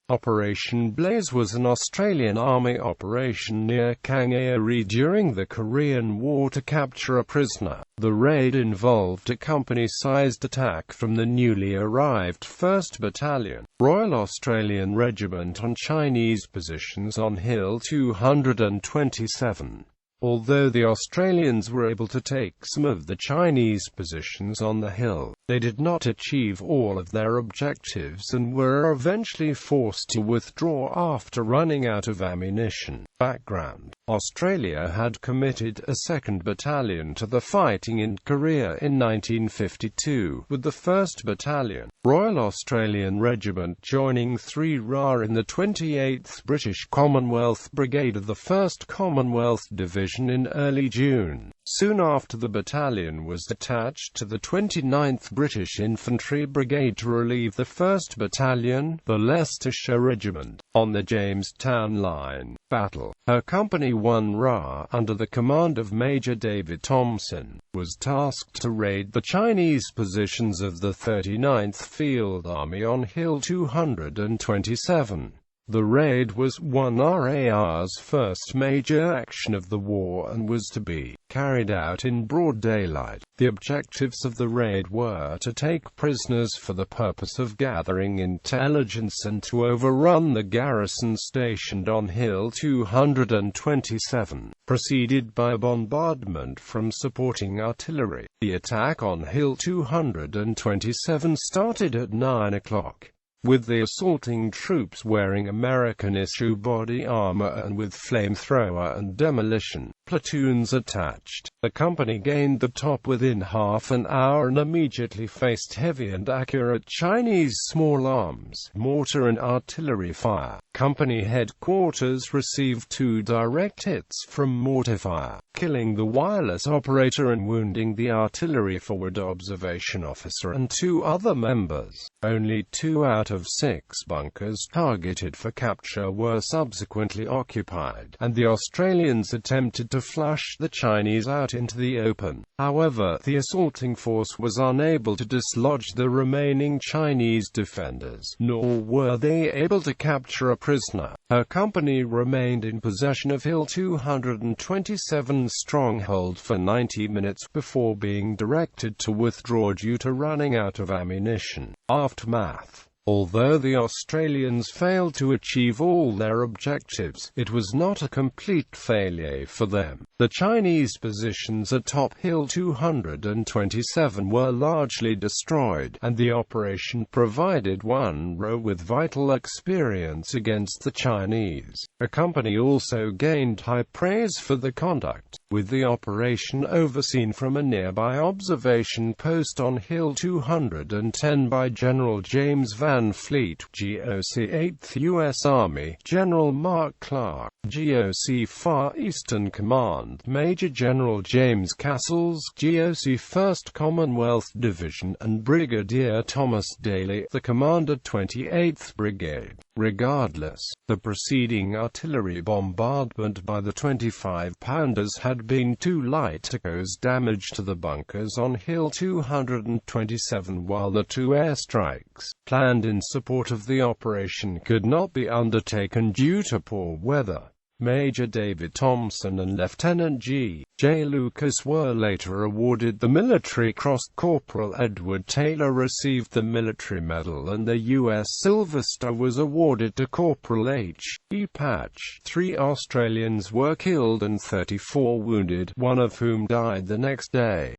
Operation Blaze was an Australian Army operation near Kangao-ri during the Korean War to capture a prisoner. The raid involved a company-sized attack from the newly arrived 1st Battalion, Royal Australian Regiment on Chinese positions on Hill 227. Although the Australians were able to take some of the Chinese positions on the hill, they did not achieve all of their objectives and were eventually forced to withdraw after running out of ammunition. Background: Australia had committed a 2nd Battalion to the fighting in Korea in 1952, with the 1st Battalion, Royal Australian Regiment joining 3 RA in the 28th British Commonwealth Brigade of the 1st Commonwealth Division in early June. Soon after, the battalion was attached to the 29th British Infantry Brigade to relieve the 1st Battalion, the Leicestershire Regiment, on the Jamestown Line battle. Her Company 1 RA, under the command of Major David Thompson, was tasked to raid the Chinese positions of the 39th Field Army on Hill 227. The raid was one RAR's first major action of the war and was to be carried out in broad daylight. The objectives of the raid were to take prisoners for the purpose of gathering intelligence and to overrun the garrison stationed on Hill 227, preceded by a bombardment from supporting artillery. The attack on Hill 227 started at 9 o'clock. With the assaulting troops wearing American-issue body armor and with flamethrower and demolition platoons attached, the company gained the top within half an hour and immediately faced heavy and accurate Chinese small arms, mortar and artillery fire. Company headquarters received 2 direct hits from mortar fire, killing the wireless operator and wounding the artillery forward observation officer and 2 other members. Only 2 out of 6 bunkers targeted for capture were subsequently occupied, and the Australians attempted to flush the Chinese out into the open. However, the assaulting force was unable to dislodge the remaining Chinese defenders, nor were they able to capture a prisoner. Her company remained in possession of Hill 227 stronghold for 90 minutes before being directed to withdraw due to running out of ammunition. Aftermath: although the Australians failed to achieve all their objectives, it was not a complete failure for them. The Chinese positions atop Hill 227 were largely destroyed, and the operation provided 1 RA with vital experience against the Chinese. The company also gained high praise for the conduct, with the operation overseen from a nearby observation post on Hill 210 by General James Van Fleet, GOC 8th U.S. Army, General Mark Clark, GOC Far Eastern Command, Major General James Castles, GOC 1st Commonwealth Division, and Brigadier Thomas Daly, the commander 28th Brigade. Regardless, the preceding artillery bombardment by the 25-pounders had been too light to cause damage to the bunkers on Hill 227, while the 2 airstrikes planned in support of the operation could not be undertaken due to poor weather. Major David Thompson and Lieutenant G. J. Lucas were later awarded the Military Cross. Corporal Edward Taylor received the Military Medal and the U.S. Silver Star was awarded to Corporal H. E. Patch. 3 Australians were killed and 34 wounded, one of whom died the next day.